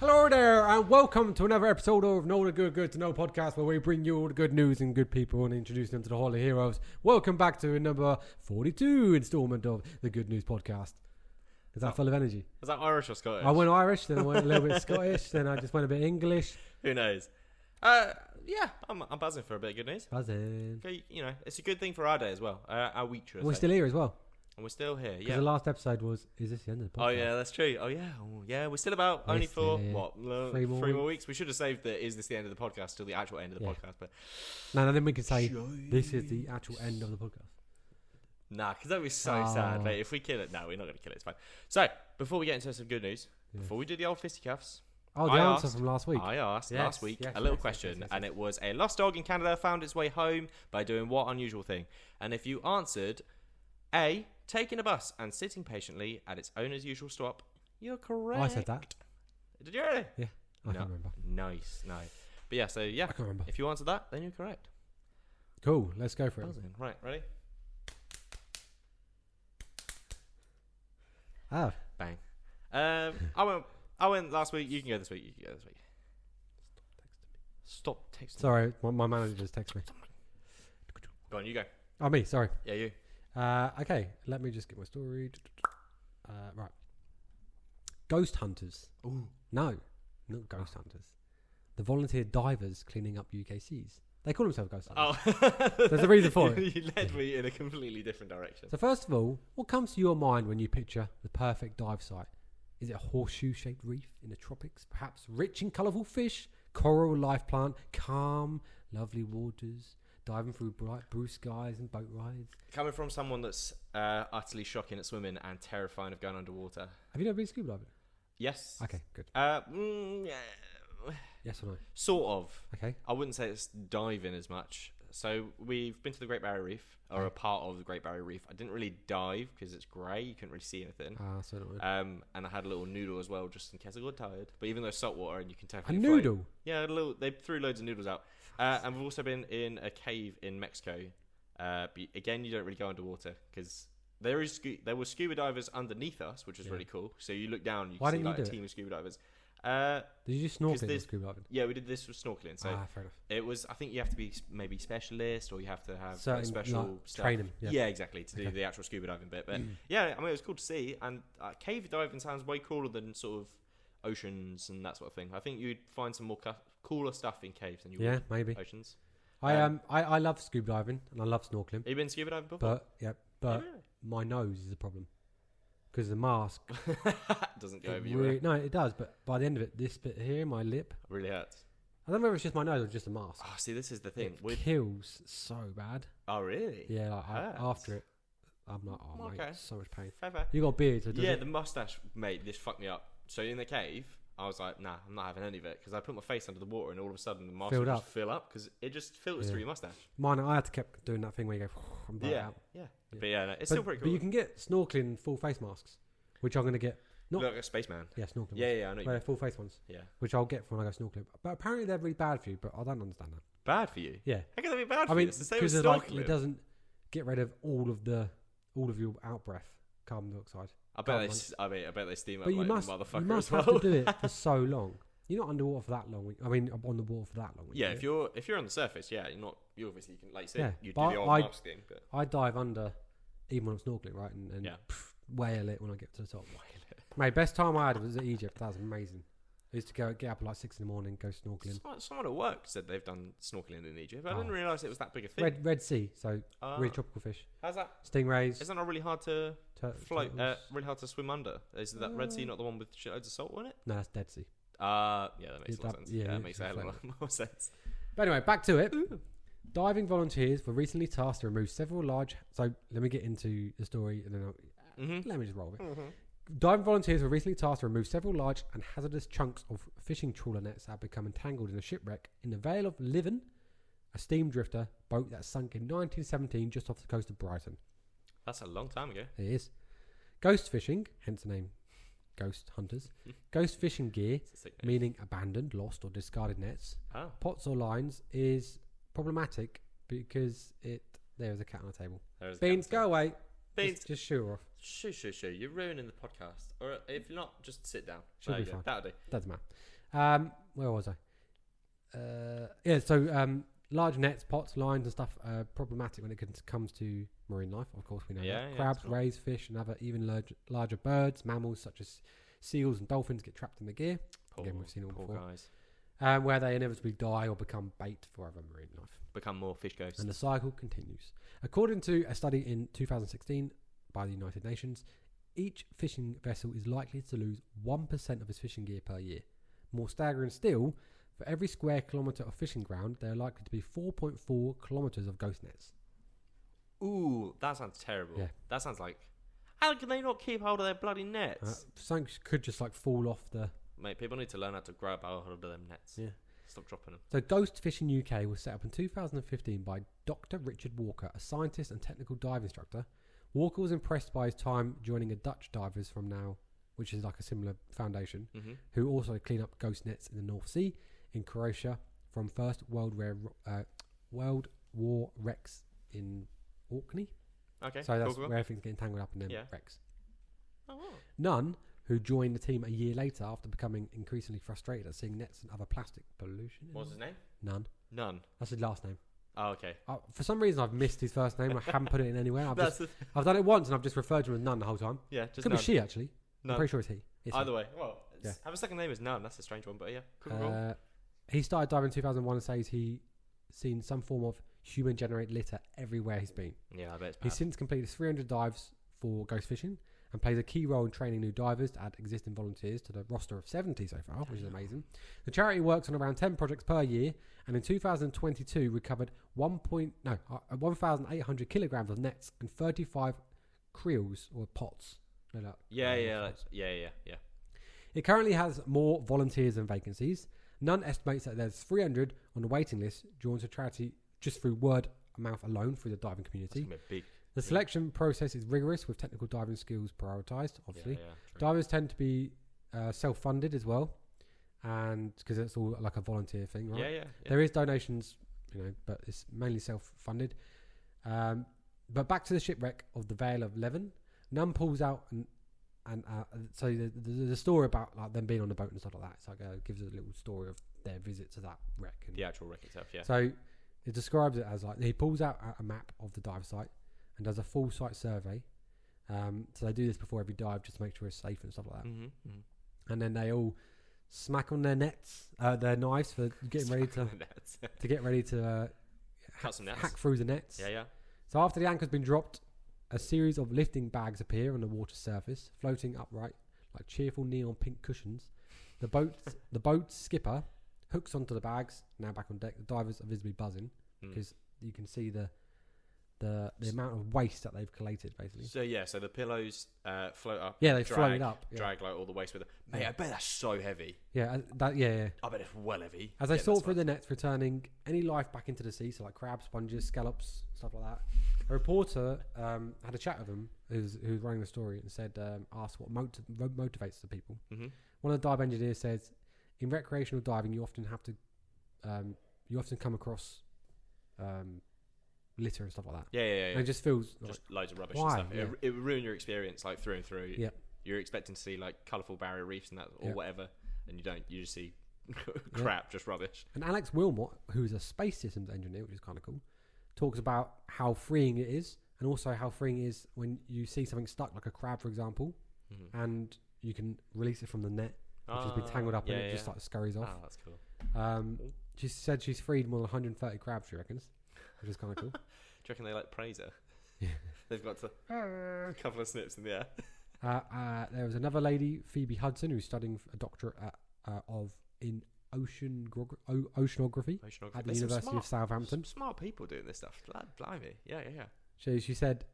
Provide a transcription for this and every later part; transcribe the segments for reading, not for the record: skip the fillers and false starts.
Hello there, and welcome to another episode of Know the Good to Know podcast, where we bring you all the good news and good people and introduce them to the Hall of Heroes. Welcome back to number 42 installment of the Good News podcast. Is that full of energy? Was that Irish or Scottish? I went Irish, then I went a little bit Scottish, then I just went a bit English. Who knows? Yeah, I'm buzzing for a bit of good news. Buzzing. Okay, you know, it's a good thing for our day as well. Our week, should I We're say. still here as well. And we're still here, Because yeah. the last episode was, is this the end of the podcast? Oh, yeah, that's true. Oh, yeah. We're still about only for, Three more weeks? We should have saved the is this the end of the podcast till the actual end of the podcast. But No, then we could say, this is the actual end of the podcast. Nah, because that would be so sad. Mate. If we kill it, no, we're not going to kill it. It's fine. So, before we get into some good news, before we do the old fisticuffs, Oh, the answer from last week. I asked last week a little question, and it was a lost dog in Canada found its way home by doing what unusual thing? And if you answered A, taking a bus and sitting patiently at its owner's usual stop, you're correct. I said that. Did you really? Yeah, I can remember. Nice. But yeah, I can remember. if you answered that, then you're correct. Cool, let's go for it. Buzzing. Right, ready? Ah. Bang. I went last week. You can go this week. Stop texting. Sorry, my manager just texted me. Go on, you go. Oh, me, sorry. Yeah, you. Okay, let me just get my story. Right. Ghost hunters. Ooh. No, not ghost hunters. The volunteer divers cleaning up UK seas. They call themselves ghost hunters. Oh. There's a reason for it. You led me in a completely different direction. So first of all, what comes to your mind when you picture the perfect dive site? Is it a horseshoe-shaped reef in the tropics? Perhaps rich in colourful fish, coral life plant, calm, lovely waters, diving through bright blue skies and boat rides? Coming from someone that's utterly shocking at swimming and terrifying of going underwater. Have you never been scuba diving? Yes. Okay, good. Yeah. Yes or no? Sort of. Okay. I wouldn't say it's diving as much. So we've been to the Great Barrier Reef, or a part of the Great Barrier Reef. I didn't really dive because it's grey. You couldn't really see anything. So not and I had a little noodle as well, just in case I got tired. But even though it's salt water and you can a definitely noodle? float. Yeah, they threw loads of noodles out. And we've also been in a cave in Mexico. But again, you don't really go underwater because there were scuba divers underneath us, which was really cool. So you look down, you can see like a team of scuba divers. Did you do snorkeling or scuba diving? Yeah, we did this with snorkeling. So fair enough. it was. I think you have to be maybe specialist, or you have to have Certain, special stuff. training. Yeah, exactly, to do the actual scuba diving bit. But yeah, I mean, it was cool to see. And cave diving sounds way cooler than sort of oceans and that sort of thing. I think you'd find some more cooler stuff in caves than you would maybe oceans. I love scuba diving and I love snorkeling. Have you been scuba diving before? But my nose is a problem because the mask doesn't go over you. No, it does. But by the end of it, this bit here, my lip, really hurts. I don't know if it's just my nose or just a mask. Oh, see, this is the thing. It kills so bad. Oh, really? Yeah, after it, I'm not. Oh, okay. mate, so much pain. Fair. You got a beard, so the mustache, mate. This fucked me up. So in the cave, I was like, nah, I'm not having any of it because I put my face under the water and all of a sudden the mask would just fill up because it just filters through your mustache. Mine, I had to keep doing that thing where you go and blow it out. Yeah. But yeah, no, it's still pretty cool. But you can get snorkeling full face masks, which I'm going to get. Not like a spaceman. Yeah, snorkeling. Yeah, I know. They're full face ones. Yeah. Which I'll get when I go snorkeling. But apparently they're really bad for you, but I don't understand that. Bad for you? Yeah. How can they be bad for you? you? It's the same as snorkeling. It doesn't get rid of all of your out breath, carbon dioxide. I bet they steam up but like you must well. have to do it for so long. You're not underwater for that long. I mean, on the water for that long. Yeah, if you're on the surface, you obviously can, like you said, you do the old mask thing. But I dive under, even when I'm snorkeling, right, and whale it when I get to the top. Mate, best time I had was at Egypt. That was amazing. I used to get up at like 6 a.m, go snorkeling. Someone at work said they've done snorkeling in Egypt. I didn't realise it was that big a thing. Red Sea, so really tropical fish. How's that? Stingrays. Isn't that really hard to float? Really hard to swim under. Is that Red Sea not the one with shitloads of salt on it? No, that's Dead Sea. Yeah, that makes a lot of sense. Yeah, that makes a hell of a lot more sense. But anyway, back to it. Diving volunteers were recently tasked to remove several large... So let me get into the story and then let me just roll with it. Diving volunteers were recently tasked to remove several large and hazardous chunks of fishing trawler nets that had become entangled in a shipwreck in the Vale of Leven, a steam drifter boat that sunk in 1917 just off the coast of Brighton. That's a long time ago. It is. Ghost fishing, hence the name ghost hunters. Ghost fishing gear, meaning abandoned, lost or discarded nets, pots or lines, is problematic because there's a cat on the table. Beans, go away. Beans, just shoot her off. Shoo. You're ruining the podcast. Or if not, just sit down. Should be fine. That'll do. Doesn't matter. Where was I? So large nets, pots, lines, and stuff are problematic when it comes to marine life. Of course, we know that. Crabs, rays, fish, and other even larger birds, mammals such as seals and dolphins get trapped in the gear. Again, we've seen it all before. Guys. Where they inevitably die or become bait for other marine life. Become more fish ghosts. And the cycle continues. According to a study in 2016 by the United Nations, each fishing vessel is likely to lose 1% of its fishing gear per year. More staggering still, for every square kilometre of fishing ground, there are likely to be 4.4 kilometres of ghost nets. Ooh, that sounds terrible. Yeah. That sounds like... How can they not keep hold of their bloody nets? Something could just like fall off the... Mate, people need to learn how to grab hold of them nets. Yeah. Stop dropping them. So Ghost Fishing UK was set up in 2015 by Dr. Richard Walker, a scientist and technical dive instructor. Walker was impressed by his time joining a Dutch divers from now, which is like a similar foundation, who also clean up ghost nets in the North Sea, in Croatia, from First World War wrecks in Orkney. Okay, so that's where everything's getting tangled up in them wrecks. Oh, wow. Nunn, who joined the team a year later after becoming increasingly frustrated at seeing nets and other plastic pollution. What was his name? Nunn. That's his last name. Oh, okay. For some reason, I've missed his first name. I haven't put it in anywhere. I've done it once, and I've just referred to him as Nunn the whole time. Yeah, just could Nunn. be she, actually. Nunn. I'm pretty sure it's he. Either way. Well, have a second name as Nunn. That's a strange one, but yeah. Cool. He started diving in 2001 and says he's seen some form of human-generated litter everywhere he's been. Yeah, I bet it's bad. He's since completed 300 dives for ghost fishing and plays a key role in training new divers to add existing volunteers to the roster of 70 so far, which is amazing. The charity works on around 10 projects per year, and in 2022 recovered 1,800 kilograms of nets and 35 creels or pots. Yeah. It currently has more volunteers than vacancies. Nunn estimates that there's 300 on the waiting list drawn to charity just through word of mouth alone through the diving community. The selection process is rigorous with technical diving skills prioritised, obviously. Divers tend to be self-funded as well, and because it's all like a volunteer thing, right? Yeah. There is donations, but it's mainly self-funded. But back to the shipwreck of the Vale of Leven, Nunn pulls out and so the story about like them being on the boat and stuff like that. It's like gives a little story of their visit to that wreck. And the actual wreck itself, yeah. So it describes it as like he pulls out a map of the dive site and does a full site survey. So they do this before every dive just to make sure it's safe and stuff like that. And then they all smack on their nets, their knives for getting ready to get ready to cut some nets, hack through the nets. Yeah. So after the anchor's been dropped, a series of lifting bags appear on the water surface, floating upright like cheerful neon pink cushions. The boat's skipper hooks onto the bags. Now back on deck, the divers are visibly buzzing because you can see the amount of waste that they've collated, basically. So the pillows float up. Yeah, they float up. Drag like all the waste with it. Mate, I bet that's so heavy. Yeah, I bet it's well heavy. As they sort through the nets, returning any life back into the sea, so like crabs, sponges, scallops, stuff like that. A reporter had a chat with them who's running the story and said, asked what motivates the people. One of the dive engineers says, in recreational diving, you often come across litter and stuff like that. Yeah. And it just feels just loads of rubbish why? and stuff. It would ruin your experience like through and through. Yeah. You're expecting to see like colourful barrier reefs and that or whatever, and you don't. You just see crap, just rubbish. And Alex Wilmot, who's a space systems engineer, which is kind of cool, talks about how freeing it is, and also how freeing it is when you see something stuck, like a crab, for example, and you can release it from the net, which has been tangled up, and it just like scurries off. Oh, that's cool. She said she's freed more than 130 crabs, she reckons, which is kind of cool. Do you reckon they like praise her? Yeah. They've got a couple of snips in the air. There was another lady, Phoebe Hudson, who's studying a doctorate in oceanography at the University of Southampton. Smart people doing this stuff. Blimey. Yeah. She said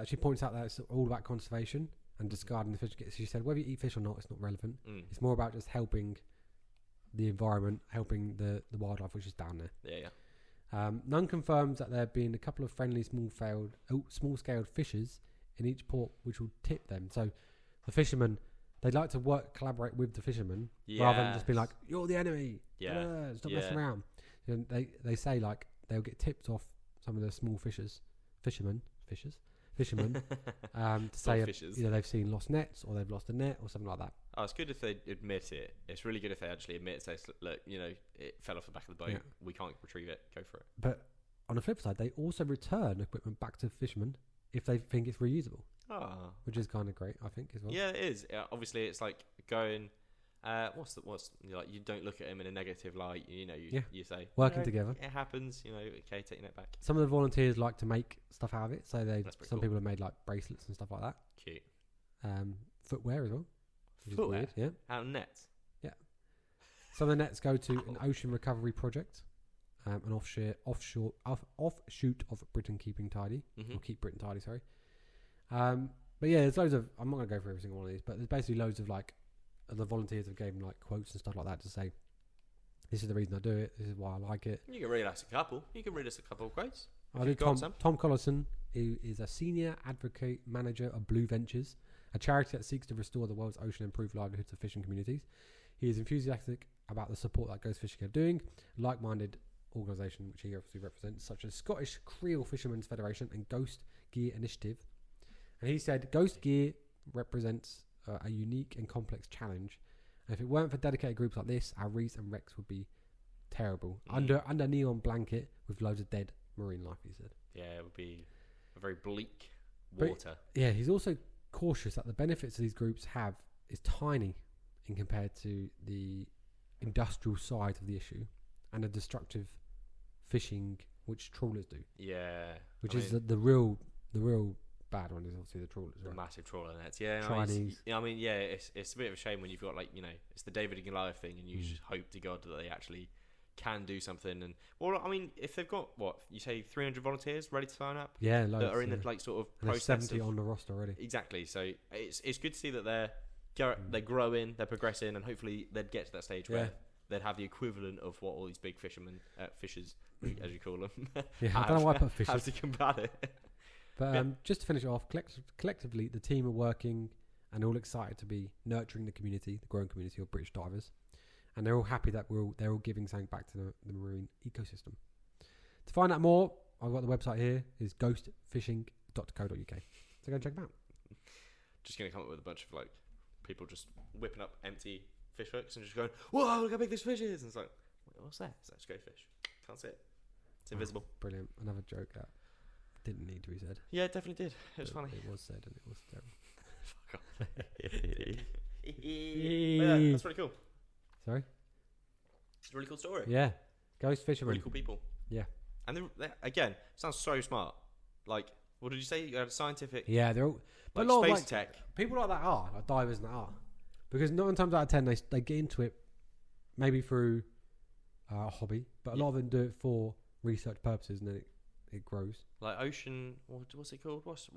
she points out that it's all about conservation and discarding the fish. She said whether you eat fish or not, it's not relevant. It's more about just helping the environment, helping the wildlife which is down there. Yeah. Nunn confirms that there have been a couple of friendly small-scaled fishers in each port which will tip them. So the fishermen, they'd like to collaborate with the fishermen rather than just be like, you're the enemy. Stop messing around. And they say like they'll get tips off some of the small fishers fishermen to say fishers. they've seen lost nets or they've lost a net or something like that. Oh, it's good if they admit it. It's really good if they actually admit, say, look, it fell off the back of the boat. Yeah. We can't retrieve it. Go for it. But on the flip side, they also return equipment back to fishermen if they think it's reusable, which is kind of great, I think, as well. Yeah, it is. Obviously, it's like going. You don't look at him in a negative light. You say working together. It happens. Okay, taking it back. Some of the volunteers like to make stuff out of it, so some cool. people have made like bracelets and stuff like that. Cute. Footwear as well. Which Footwear? Is weird. Yeah. Out of nets. Yeah. Some of the nets go to an ocean recovery project, an offshoot of Britain Keeping Tidy, or Keep Britain Tidy. Sorry. But yeah, there's loads of. I'm not going to go for every single one of these, but there's basically loads of like. The volunteers have given like quotes and stuff like that to say, this is the reason I do it. This is why I like it. You can read us a couple. You can read us a couple of quotes. I do. Tom Collison, who is a senior advocate manager of Blue Ventures, a charity that seeks to restore the world's ocean and improve livelihoods of fishing communities. He is enthusiastic about the support that Ghost Fishing are doing. Like-minded organisation, which he obviously represents, such as Scottish Creel Fishermen's Federation and Ghost Gear Initiative. And he said, Ghost Gear represents a unique and complex challenge, and if it weren't for dedicated groups like this, our reefs and wrecks would be terrible. Under neon blanket with loads of dead marine life, he said. Yeah, it would be a very bleak water. But, yeah, he's also cautious that the benefits of these groups have is tiny in compared to the industrial side of the issue and the destructive fishing which trawlers do. Yeah, which is the real bad one is obviously the trawlers. The right? massive trawler nets. Yeah, Chinese. It's a bit of a shame when you've got it's the David and Goliath thing, and you just hope to God that they actually can do something. And if they've got 300 volunteers ready to sign up, loads, that are in the sort of and process. 70 on the roster already. Exactly. So it's good to see that they're growing, they're progressing, and hopefully they'd get to that stage where they'd have the equivalent of what all these big fishers, as you call them, I don't know why I put fishers. Have to combat it. But just to finish it off, collectively, the team are working and all excited to be nurturing the community, the growing community of British divers. And they're all happy that they're all giving something back to the marine ecosystem. To find out more, I've got the website here, is ghostfishing.co.uk. So go and check them out. Just going to come up with a bunch of people just whipping up empty fish hooks and just going, whoa, look how big this fish is. And it's like, what's that? It's like a fish. Can't see it. It's invisible. Brilliant. Another joke that didn't need to be said. Yeah, it definitely did. It was funny. It was said and it was terrible. Fuck off. Yeah, that's pretty cool. Sorry? It's a really cool story. Yeah. Ghost fishermen. Really cool people. Yeah. And again, sounds so smart. What did you say? You had a scientific... Yeah, they're all... But a lot of space tech. People like that are, like divers and that are. Because 9 times out of 10, they get into it maybe through a hobby, but a lot of them do it for research purposes and then it grows. Like ocean... What's it called? What's...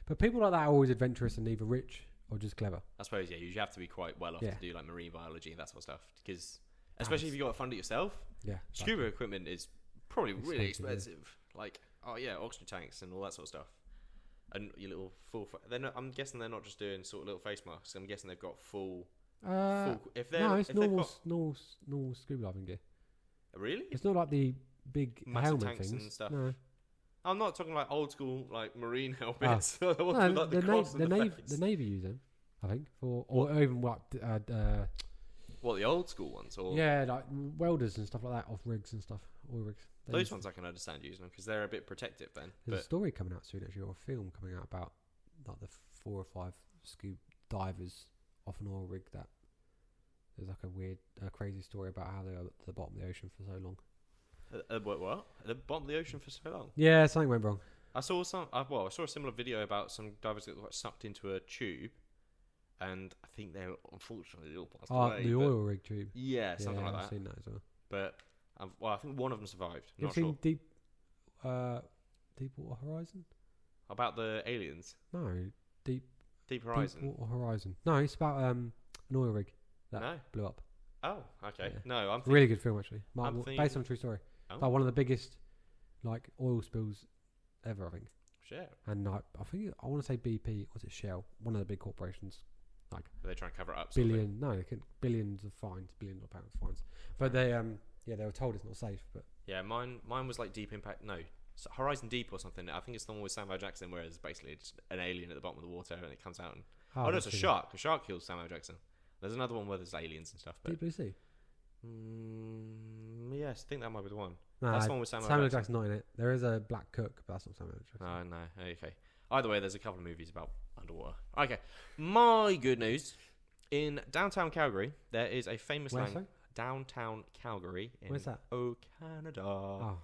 But people like that are always adventurous and either rich or just clever. I suppose, yeah. You have to be quite well off to do marine biology and that sort of stuff. Because... Especially if you got to fund it yourself. Yeah. Scuba equipment is probably really expensive. Yeah. Oxygen tanks and all that sort of stuff. And your little full... I'm guessing they're not just doing sort of little face masks. I'm guessing they've got full... it's normal scuba diving gear. Really? It's not like the big massive helmet tanks things. And stuff. No. I'm not talking like old school marine helmets. No, the Navy use them, I think, or even What, the old school ones? Or like welders and stuff like that off rigs and stuff, oil rigs. Those ones I can understand using them because they're a bit protective then. There's a story coming out soon actually, or a film coming out about like the 4 or 5 scuba divers off an oil rig that there's like a weird, crazy story about how they are at the bottom of the ocean for so long. What? At the bottom of the ocean for so long? Yeah, something went wrong. I saw a similar video about some divers that got sucked into a tube. And I think they're unfortunately all passed away. The oil rig tube. Yeah, something like that. I've seen that as well. But I think one of them survived. You've seen sure. Deepwater Horizon? About the aliens? No, Deep Horizon. Deepwater Horizon. No, it's about an oil rig that blew up. Oh, okay. Yeah. No, I'm really good film actually. Based on a true story. Oh. Like one of the biggest oil spills ever, I think. Shell. And I want to say BP. Was it Shell? One of the big corporations. Are they trying to cover it up? Billions of pounds fines. But they were told it's not safe. But yeah, mine was like Deep Impact. No, Horizon Deep or something. I think it's the one with Samuel Jackson, where it's basically just an alien at the bottom of the water, and it comes out and no, it's a shark. A shark kills Samuel Jackson. There's another one where there's aliens and stuff. But Deep Blue Sea. Yes, I think that might be the one. No, that's the one with Samuel Jackson. Jackson's not in it. There is a Black Cook, but that's not Samuel Jackson. Oh no. Okay. Either way, there's a couple of movies about underwater. Okay. My good news. In downtown Calgary, there is a famous downtown Calgary in Where's that? Canada. Oh.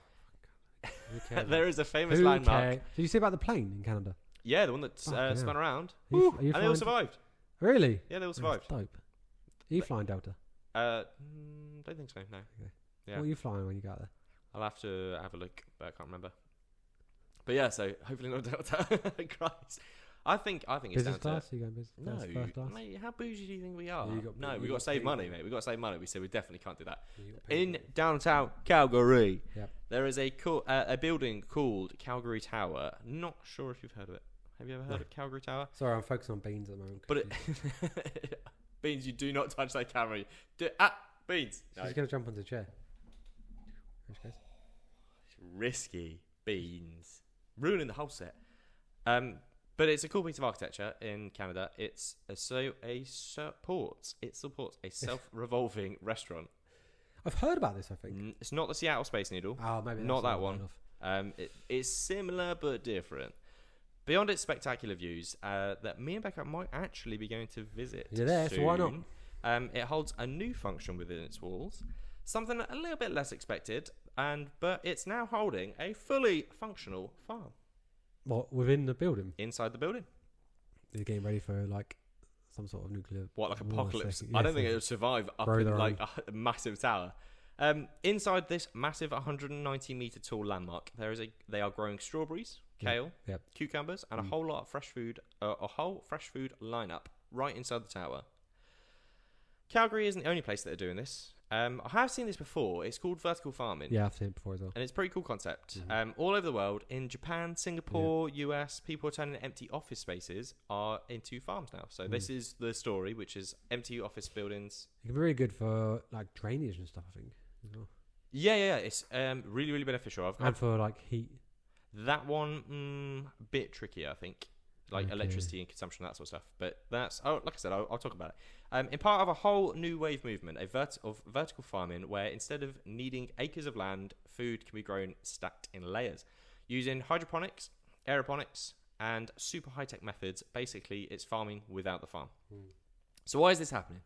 There is a famous landmark. Did you see about the plane in Canada? Yeah, the one that spun around. And they all survived. Really? Yeah, they all survived. That's dope. Are you flying Delta? Don't think so, no. Okay. Yeah. What are you flying when you go out there? I'll have to have a look, but I can't remember. But yeah, so hopefully not Delta. Christ. I think it's business down class? Are you going business class? First class? Mate, how bougie do you think we are? Yeah, we got to save money, mate. We got to save money. We said we definitely can't do that. In downtown Calgary, there is a building called Calgary Tower. Not sure if you've heard of it. Have you ever heard of Calgary Tower? Sorry, I'm focusing on beans at the moment. But Beans, you do not touch that camera. Beans. No. She's going to jump onto the chair. Risky. Beans. Ruining the whole set. But it's a cool piece of architecture in Canada. It supports a self-revolving restaurant. I've heard about this, I think. It's not the Seattle Space Needle. Oh, maybe not that one. It's similar but different. Beyond its spectacular views, that me and Becca might actually be going to visit. You're there, soon. so why not? It holds a new function within its walls, something a little bit less expected, but it's now holding a fully functional farm. What, within the building? Inside the building. They're getting ready for like some sort of nuclear. What, like apocalypse? I don't think it would survive up in like a massive tower. Inside this massive 190 meter tall landmark, they are growing strawberries, kale, cucumbers, and a whole lot of fresh food. A whole fresh food lineup right inside the tower. Calgary isn't the only place that are doing this. I have seen this before. It's called vertical farming. Yeah, I've seen it before as well. And it's a pretty cool concept. All over the world, in Japan, Singapore, US, people are turning empty office spaces into farms now. So this is the story, which is empty office buildings. It can be really good for like drainage and stuff, I think. As well. Yeah. It's really, really beneficial. And for like heat. That one, a bit trickier, I think. Like electricity and consumption, that sort of stuff. But that's, like I said, I'll talk about it. In part of a whole new wave movement of vertical farming, where instead of needing acres of land, food can be grown stacked in layers. Using hydroponics, aeroponics, and super high-tech methods, basically it's farming without the farm. So why is this happening?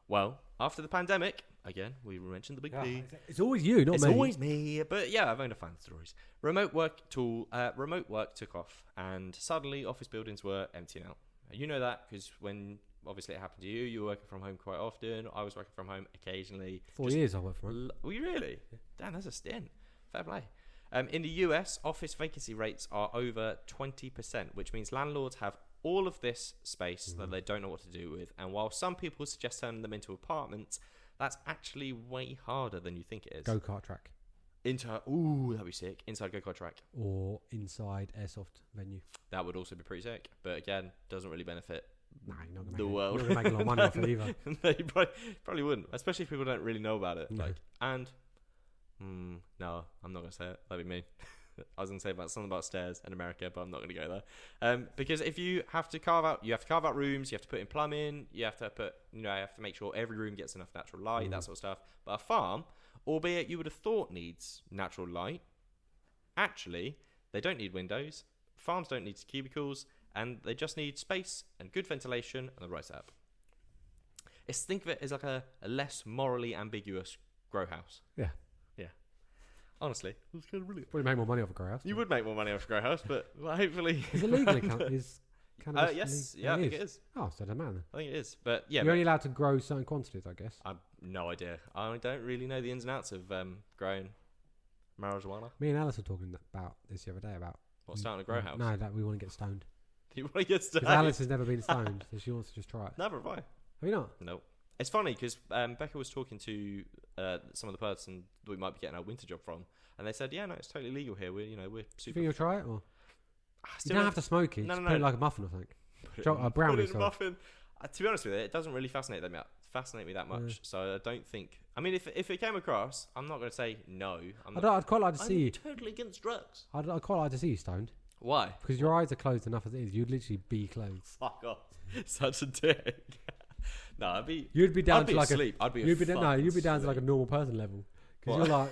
Well, after the pandemic, again, we mentioned the big P. It's always you, not me. It's always me. But yeah, I've owned a fan stories. Remote work took off, and suddenly office buildings were emptying out. You know that because when obviously it happened to you, you were working from home quite often. I was working from home occasionally. 4 years I worked from home. Were you really? Yeah. Damn, that's a stint. Fair play. In the US, office vacancy rates are over 20%, which means landlords have all of this space that they don't know what to do with. And while some people suggest turning them into apartments, that's actually way harder than you think it is. Go-kart track. That'd be sick. Inside go-kart track. Or inside airsoft venue. That would also be pretty sick. But again, doesn't really benefit you're not gonna the world. You're not going to make a lot of money off it either. No, you probably wouldn't. Especially if people don't really know about it. No. No, I'm not going to say it. That'd be mean. I was going to say something about stairs in America, but I'm not going to go there. Because if you have to carve out rooms, you have to put in plumbing, you have to make sure every room gets enough natural light, that sort of stuff. But a farm, albeit you would have thought needs natural light, actually, they don't need windows. Farms don't need cubicles, and they just need space and good ventilation and the right setup. Think of it as like a less morally ambiguous grow house. Yeah. Honestly, it's kind of brilliant. Probably make more money off a grow house. You would make more money off a grow house, but hopefully. Is it legal? Is cannabis yes, legal? I think it is. Oh, so man. I think it is, but yeah. You're only allowed to grow certain quantities, I guess. I've no idea. I don't really know the ins and outs of growing marijuana. Me and Alice were talking about this the other day about starting a grow house. No, that we want to get stoned. You want to get stoned? Because Alice has never been stoned, so she wants to just try it. Never have I. Have you not? No. It's funny because Becca was talking to some of the person that we might be getting our winter job from, and they said, "Yeah, no, it's totally legal here. We're super." You think you'll try it, or you don't have to smoke it? No. Put it like a muffin or something. A brownie. Put it in a muffin. To be honest with you, it doesn't really fascinate me that much. So I don't think I mean, if it came across, I'm not going to say no. I'd quite like to see you. I'm totally against drugs. I'd quite like to see you stoned. Why? Because your eyes are closed enough as it is. You'd literally be closed. Fuck off. Such a dick. No, I'd be. You'd be down I'd to be like asleep. I'd be. You'd be down to like a normal person level. Because you're like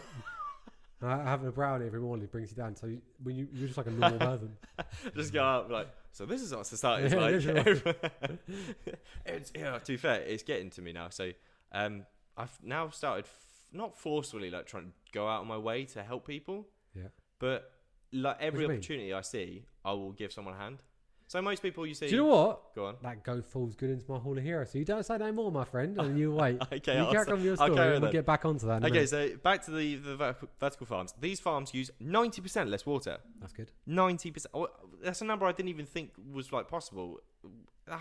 having a brownie every morning brings you down. So you're just like a normal person. Just go out like. So this is what society's like. To be fair, it's getting to me now. So I've now started not forcefully like trying to go out of my way to help people. Yeah. But like every opportunity I see, I will give someone a hand. So most people you see. Do you know what? Go on. That goat falls good into my Hall of Heroes. So you don't say no more, my friend, and you wait. Okay, you carry on with your story, and we'll get back onto that. Okay, so back to the vertical farms. These farms use 90% less water. That's good. 90%. Oh, that's a number I didn't even think was like possible. I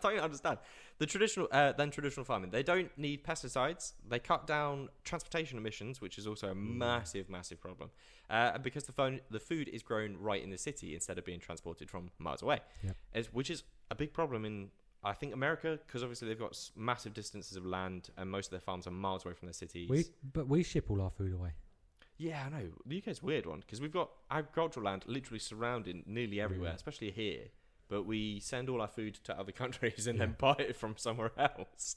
don't even understand. The traditional farming, they don't need pesticides. They cut down transportation emissions, which is also a massive problem. Because the food is grown right in the city instead of being transported from miles away, which is a big problem in I think America, because obviously they've got massive distances of land and most of their farms are miles away from their cities. But we ship all our food away. Yeah, I know. The UK's a weird one because we've got agricultural land literally surrounding nearly everywhere, especially here. But we send all our food to other countries and then buy it from somewhere else.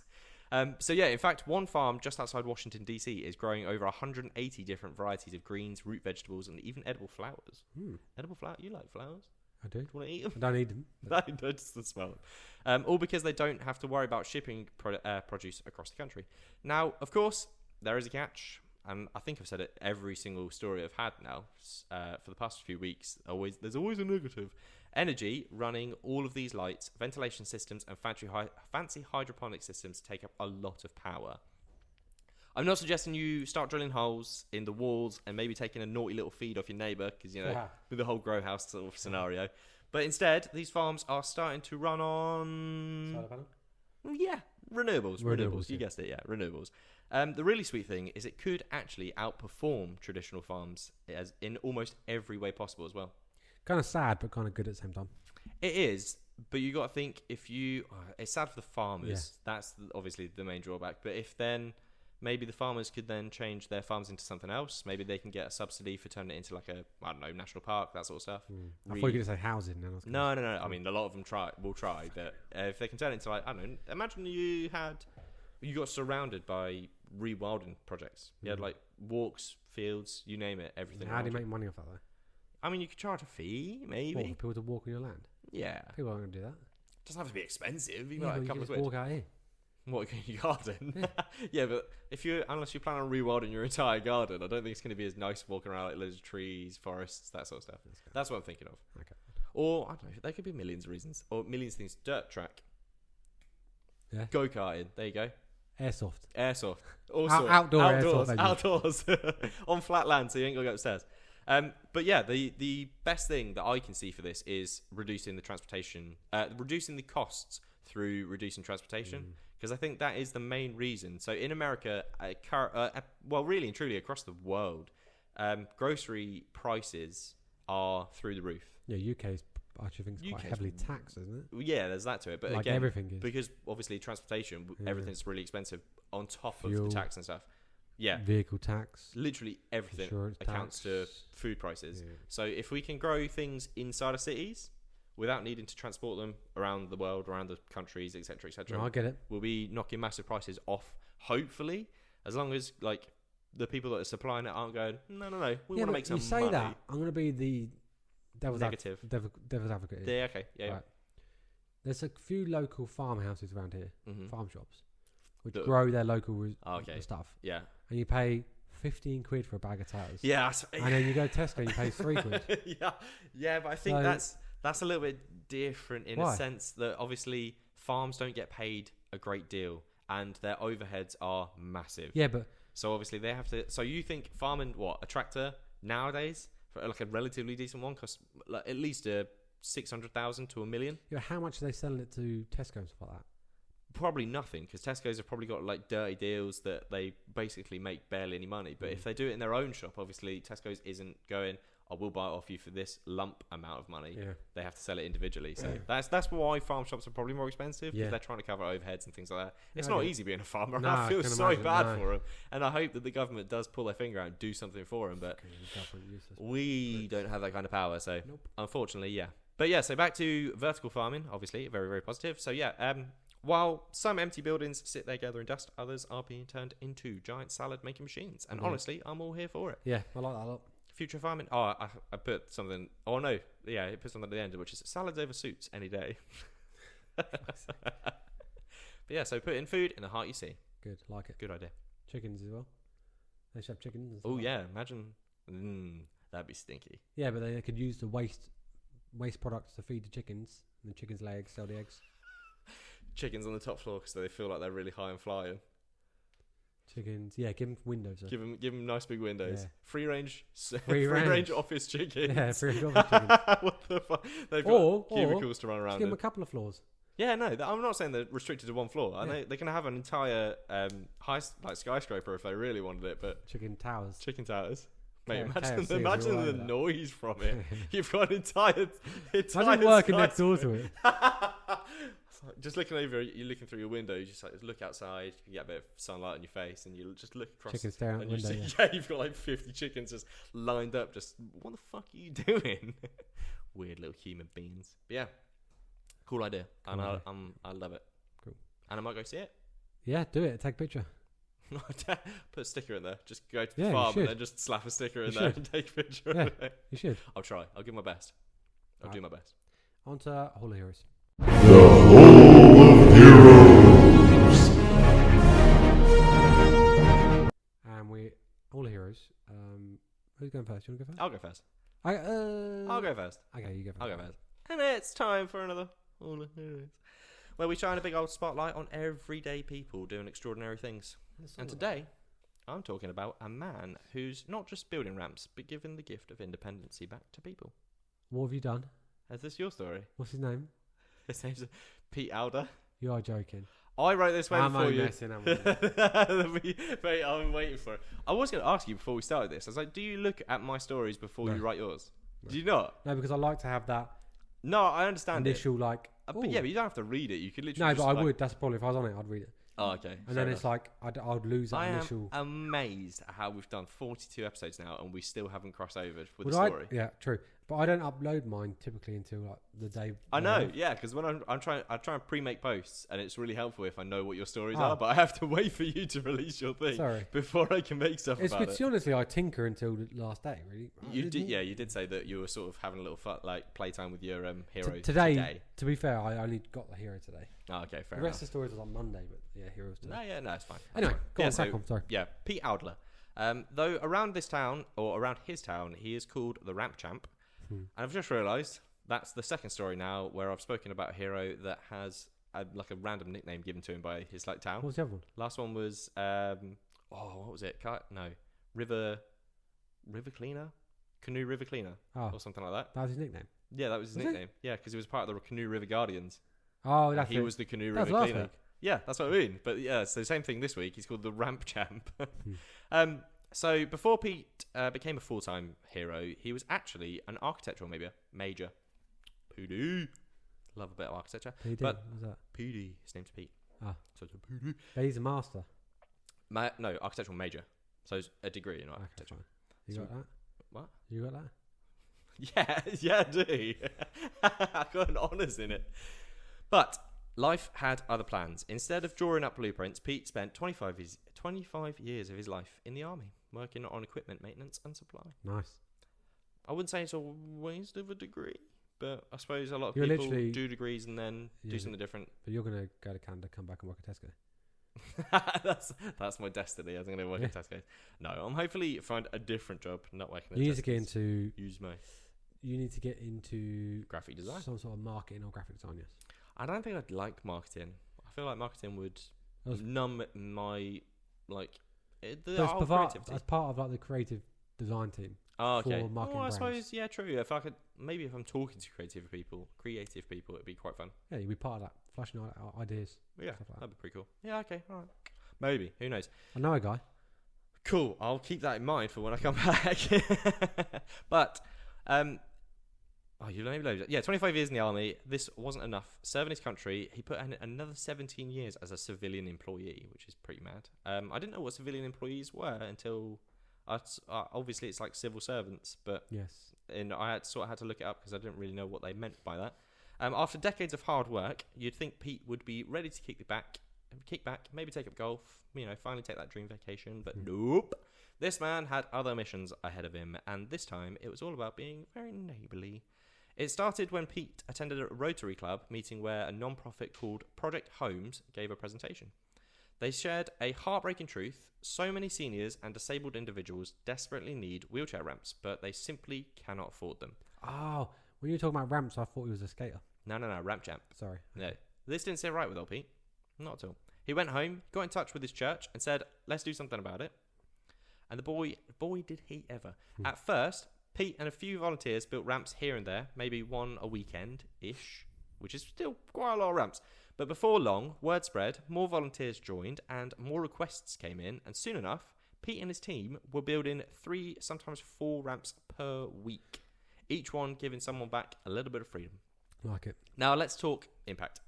So yeah, in fact, one farm just outside Washington, D.C. is growing over 180 different varieties of greens, root vegetables, and even edible flowers. Edible flowers? You like flowers? I do. Do you want to eat them? I don't eat them. I just the smell them. All because they don't have to worry about shipping produce across the country. Now, of course, there is a catch. And I think I've said it every single story I've had now for the past few weeks. There's always a negative. Energy running all of these lights, ventilation systems, and fancy hydroponic systems take up a lot of power. I'm not suggesting you start drilling holes in the walls and maybe taking a naughty little feed off your neighbour, because, with the whole grow house sort of scenario. But instead, these farms are starting to run on... Solar panel? Yeah, renewables. You guessed it, yeah, renewables. The really sweet thing is it could actually outperform traditional farms as in almost every way possible as well. Kind of sad, but kind of good at the same time. It is, but you got to think it's sad for the farmers. Yeah. That's obviously the main drawback. But if then maybe the farmers could then change their farms into something else. Maybe they can get a subsidy for turning it into like a, I don't know, national park, that sort of stuff. I thought you were going to say housing. No. I mean, a lot of them will try. But if they can turn it into like, I don't know, imagine you got surrounded by rewilding projects. You had like walks, fields, you name it, everything. How do you make money off that though? I mean, you could charge a fee, maybe. What, for people to walk on your land? Yeah. People aren't going to do that. It doesn't have to be expensive. You can like a couple of quid. Walk out here. What, in your garden? Yeah, but unless you plan on rewilding your entire garden, I don't think it's going to be as nice walking around like loads of trees, forests, that sort of stuff. That's what I'm thinking of. Okay. Or, I don't know, there could be millions of reasons. Or millions of things. Dirt track. Yeah. Go-karting. There you go. Airsoft. Also, outdoors. On flat land, so you ain't got to go upstairs. But yeah, the best thing that I can see for this is reducing the transportation, reducing the costs through reducing transportation, because I think that is the main reason. So in America, well, really and truly across the world, grocery prices are through the roof. Yeah, UK's actually think it's quite heavily taxed, isn't it? Yeah, there's that to it. But like again, everything is. Because obviously transportation, everything's really expensive on top of the tax and stuff. Yeah. Vehicle tax. Literally everything accounts to food prices. Yeah. So if we can grow things inside of cities without needing to transport them around the world, around the countries, etc., etc., I get it. We'll be knocking massive prices off, hopefully, as long as like the people that are supplying it aren't going, no, we want to make some money. You say that, I'm going to be the devil's advocate. Yeah, okay. Yeah. Right. There's a few local farmhouses around here, farm shops, which grow their local stuff. Yeah. And you pay 15 quid for a bag of taters. Yeah. And then you go to Tesco and you pay 3 quid. Yeah, but I think that's a little bit different in a sense that obviously farms don't get paid a great deal and their overheads are massive. Yeah, but... So obviously they have to... So you think farming, a tractor nowadays, for like a relatively decent one, costs like at least $600,000 to $1 million? Yeah, how much are they selling it to Tesco and stuff like that? Probably nothing, because Tesco's have probably got like dirty deals that they basically make barely any money. But if they do it in their own shop, obviously Tesco's isn't going, I will buy it off you for this lump amount of money. Yeah. They have to sell it individually. So that's why farm shops are probably more expensive, because they're trying to cover overheads and things like that. It's not easy being a farmer. No, I feel so bad for them. And I hope that the government does pull their finger out and do something for them. But we don't have that kind of power. So unfortunately, yeah. But yeah, so back to vertical farming, obviously, very, very positive. So yeah, while some empty buildings sit there gathering dust, others are being turned into giant salad-making machines. And honestly, I'm all here for it. Yeah, I like that a lot. Future farming. Oh, I put something. Oh no, yeah, it put something at the end, which is salads over suits any day. But yeah, so put in food in the heart you see. Good, like it. Good idea. Chickens as well. They should have chickens. Oh yeah, imagine. That'd be stinky. Yeah, but they could use the waste products to feed the chickens, and the chickens lay eggs, sell the eggs. Chickens on the top floor because they feel like they're really high and flying. Chickens, yeah, give them windows. Give them nice big windows. Yeah. Free range office chickens. Yeah, free range office chickens. What the fuck? They've got cubicles to run around. Give them a couple of floors. Yeah, no, I'm not saying they're restricted to one floor. Yeah. They can have an entire skyscraper if they really wanted it. But chicken towers. Mate, imagine the noise from it. You've got an entire imagine working next door to it. Just looking over, you're looking through your window. You just like look outside. You get a bit of sunlight on your face, and you just look across. Chickens staring out the window. You've got like 50 chickens just lined up. Just what the fuck are you doing? Weird little human beings. But yeah, cool idea, and I love it. Cool. And I might go see it. Yeah, do it. Take a picture. Put a sticker in there. Just go to the farm and then just slap a sticker in there and take a picture of it. You should. I'll try. I'll give my best. I'll do my best. On to Hall of Heroes. The Hall of Heroes. And we Hall of Heroes. Who's going first? You want to go first? I'll go first. I'll go first. Okay, you go first. I'll go first. And it's time for another Hall of Heroes, where we shine a big old spotlight on everyday people doing extraordinary things. And today, I'm talking about a man who's not just building ramps, but giving the gift of independency back to people. What have you done? Is this your story? What's his name? His name's Pete Alder. You are joking. I wrote this way before you. Mate, I'm waiting for it. I was going to ask you before we started this. I was like, do you look at my stories before you write yours? No. Do you not? No, because I like to have that. No, I understand initial, but yeah, but you don't have to read it. You could literally. No, but I would. That's probably if I was on it, I'd read it. Oh, okay. And then it's like I'd lose that initial. I am amazed at how we've done 42 episodes now and we still haven't crossed over with the story. Yeah, true. But I don't upload mine typically until like the day. I know, yeah, because when I try and pre-make posts, and it's really helpful if I know what your stories are. But I have to wait for you to release your thing before I can make stuff about it. Honestly, I tinker until the last day. Really, you did say that you were sort of having a little playtime with your hero today. To be fair, I only got the hero today. Oh, okay, fair enough. The rest of the stories was on Monday, but yeah, heroes today. No, it's fine. Anyway, crack on. Sorry. Yeah, Pete Adler. Though around this town, or around his town, he is called the Ramp Champ. And I've just realised that's the second story now where I've spoken about a hero that has a random nickname given to him by his town. What was the other one? Last one was what was it? River Cleaner, Canoe River Cleaner, or something like that. That was his nickname. Yeah, that was his nickname. Yeah, because he was part of the Canoe River Guardians. Oh, he was the Canoe River Cleaner. Yeah, that's what I mean. But yeah, it's the same thing this week. He's called the Ramp Champ. So before Pete became a full-time hero, he was actually an architectural major. PD. Love a bit of architecture. PD, but what's that? PD. His name's Pete. Ah. So it's a PD. Yeah, he's a master. No, architectural major. So it's a degree in architecture. You got that? What? You got that? Yeah, I do. I got an honours in it. But life had other plans. Instead of drawing up blueprints, Pete spent 25 years of his life in the army, working on equipment maintenance and supply. Nice. I wouldn't say it's a waste of a degree, but I suppose a lot of people do degrees and then do something different. But you're going to go to Canada, come back and work at Tesco. That's my destiny. I'm going to work at Tesco. No, I'm hopefully find a different job, not working at You Tesco. need to get into... You need to get into... graphic design? Some sort of marketing or graphic design, yes. I don't think I'd like marketing. I feel like marketing would numb my... That's part of the creative design team. Oh, okay. for marketing I brands. suppose, yeah, true. If I'm talking to creative people, it'd be quite fun. Yeah, you'd be part of that, flashing out ideas. Yeah, Stuff like that'd be pretty cool. Yeah, okay, all right. Maybe, who knows? I know a guy. Cool. I'll keep that in mind for when I come back. But, you don't even know. Yeah, 25 years in the army. This wasn't enough. Serving his country, he put in another 17 years as a civilian employee, which is pretty mad. I didn't know what civilian employees were until, obviously it's like civil servants, but Yes. and I had to look it up because I didn't really know what they meant by that. After decades of hard work, you'd think Pete would be ready to kick back, maybe take up golf, finally take that dream vacation, but nope. This man had other missions ahead of him, and this time it was all about being very neighbourly. It started when Pete attended a Rotary Club meeting where a non-profit called Project Homes gave a presentation. They shared a heartbreaking truth. So many seniors and disabled individuals desperately need wheelchair ramps, but they simply cannot afford them. Oh, when you were talking about ramps, I thought he was a skater. No, ramp champ. Sorry. No, this didn't sit right with old Pete. Not at all. He went home, got in touch with his church, and said, "Let's do something about it." And the boy did he ever. At first, Pete and a few volunteers built ramps here and there, maybe one a weekend-ish, which is still quite a lot of ramps. But before long, word spread, more volunteers joined, and more requests came in, and soon enough, Pete and his team were building 3, sometimes 4 ramps per week, each one giving someone back a little bit of freedom. Like it. Now let's talk impact.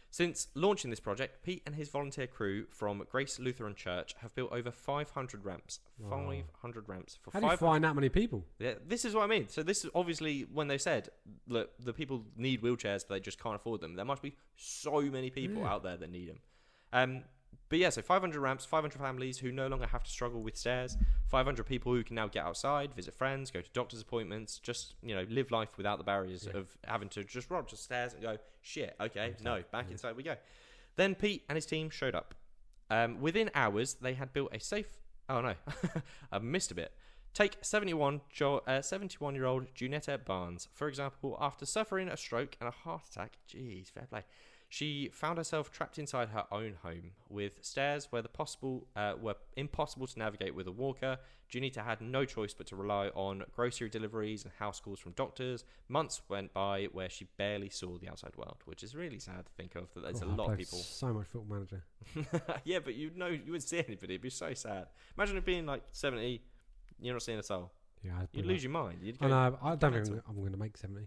Since launching this project, Pete and his volunteer crew from Grace Lutheran Church have built over 500 ramps. Wow. 500 ramps. How do you find that many people? Yeah, this is what I mean. So this is obviously when they said, look, the people need wheelchairs, but they just can't afford them. There must be so many people out there that need them. But yeah, so 500 ramps, 500 families who no longer have to struggle with stairs, 500 people who can now get outside, visit friends, go to doctor's appointments, just, live life without the barriers of having to just run to stairs and go, shit, okay, back inside we go. Then Pete and his team showed up. Within hours, they had built a safe... Oh, no. I missed a bit. Take 71-year-old Junetta Barnes, for example, after suffering a stroke and a heart attack. Jeez, fair play. She found herself trapped inside her own home with stairs where were impossible to navigate with a walker. Junita had no choice but to rely on grocery deliveries and house calls from doctors. Months went by where she barely saw the outside world, which is really sad to think of. That there's a lot of people. So much Football Manager. Yeah, but you wouldn't see anybody. It'd be so sad. Imagine it being like 70, you're not seeing a soul. Yeah, you'd lose your mind. You'd go, I don't think I'm going to make 70.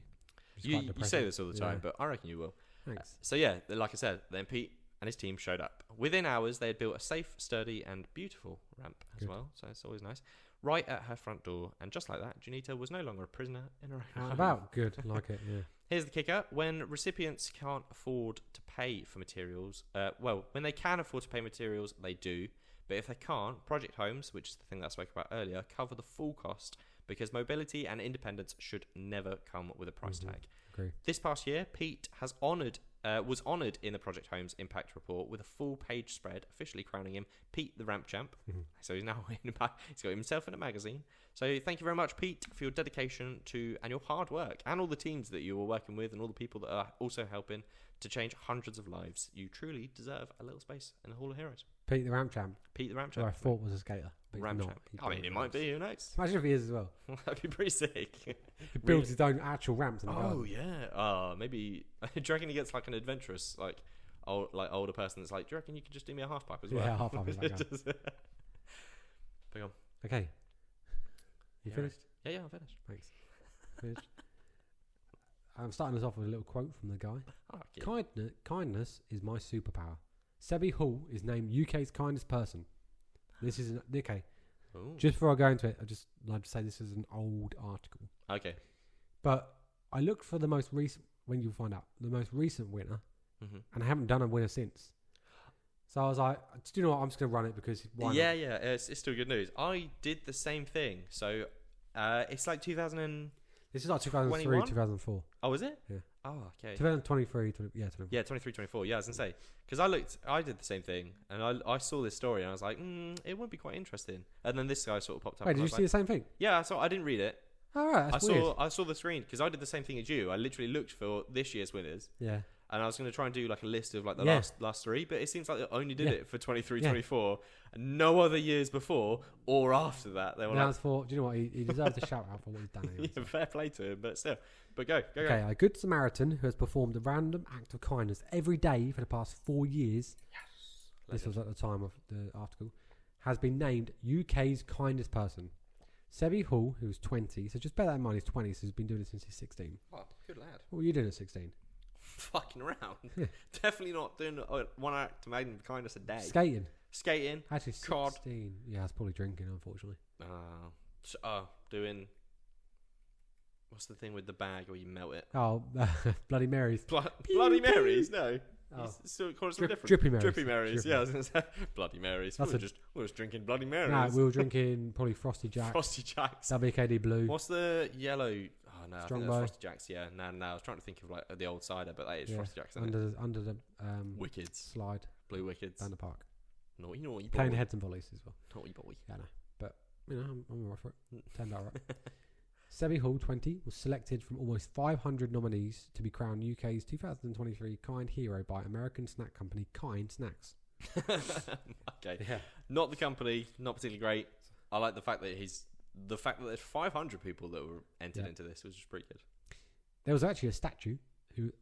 You say this all the time, but I reckon you will. Thanks. So yeah, like I said, then Pete and his team showed up. Within hours, they had built a safe, sturdy, and beautiful ramp as well. So it's always nice. Right at her front door, and just like that, Junita was no longer a prisoner in her own home. About good, like it. Yeah. Here's the kicker: when recipients can't afford to pay for materials, when they can afford to pay materials, they do. But if they can't, Project Homes, which is the thing that I spoke about earlier, cover the full cost because mobility and independence should never come with a price tag. Agree. This past year, Pete was honoured in the Project Homes Impact Report with a full-page spread, officially crowning him Pete the Ramp Champ. So he's now he's got himself in a magazine. So thank you very much, Pete, for your dedication and your hard work, and all the teams that you were working with, and all the people that are also helping to change hundreds of lives. You truly deserve a little space in the Hall of Heroes. Pete the Ramp Champ. Pete the Ramp Who Champ. I thought was a skater. Ramp Champ. I mean, it might be. Who knows? Imagine if he is as well. That'd be pretty sick. He builds his own actual ramps in the garden. Oh yeah. Maybe. Do you reckon he gets like an adventurous, older person that's like, do you reckon you could just do me a half pipe as well? Yeah, half pipe is like that. Bring on. Okay. You finished? Yeah, I'm finished. Thanks. Finished. I'm starting us off with a little quote from the guy. Oh, Kindness is my superpower. Sebi Hall is named UK's kindest person. This is okay. Ooh. Just before I go into it, I just like to say this is an old article. Okay. But I looked for the most recent. When you find out the most recent winner, and I haven't done a winner since. So I was like, do you know what? I'm just going to run it because why not? Yeah. It's still good news. I did the same thing. So it's like 2000. This is like 2003, 21? 2004. Oh, is it? Yeah. Oh, okay. 2023. Yeah, 23, 24. Yeah, I was going to say. Because I did the same thing, and I saw this story, and I was like, it would be quite interesting. And then this guy sort of popped up. Wait, did you see the same thing? Yeah, I didn't read it. All right, that's weird. I saw the screen, because I did the same thing as you. I literally looked for this year's winners. Yeah. And I was going to try and do like a list of like the Yeah. last 3, but it seems like they only did Yeah. it for 23, Yeah. 24, and no other years before or after that. They were Now like, it's for, do you know what? He deserves a shout out for what he's done. Anyway, yeah, fair play to him, but still. But go. Okay, a good Samaritan who has performed a random act of kindness every day for the past 4 years. Yes. This was at the time of the article. Has been named UK's kindest person. Sebi Hall, who was 20, so just bear that in mind, he's 20, so he's been doing it since he's 16. Oh, good lad. What were you doing at 16? Fucking around. Definitely not doing one act of magnum kindness a day. Skating. Actually, 16. COD. Yeah, I was probably drinking, unfortunately. Doing. What's the thing with the bag where you melt it? Oh, Bloody Marys. Bloody Marys? No. Oh. You still call it something different. Drippy Marys. Drippy Marys. Drippy Yeah, I was going to say Bloody Marys. We were just drinking Bloody Marys. Nah, we were drinking probably Frosty Jacks. Frosty Jacks. WKD Blue. What's the yellow? Oh no, I think Strongbow. that's Frosty Jacks. Yeah, no. I was trying to think of like the old cider, but that is Frosty Jacks. Isn't it? Under the Wickeds. slide Blue Wickeds. down the park. Naughty boy. Playing heads and volleys as well. Naughty boy. Yeah, I know. But, you know, I'm alright for it. Turned out right. Sebi Hall, 20, was selected from almost 500 nominees to be crowned UK's 2023 Kind Hero by American snack company Kind Snacks. Okay. Yeah. Not the company, not particularly great. I like the fact that there's 500 people that were entered into this, which is pretty good. There was actually a statue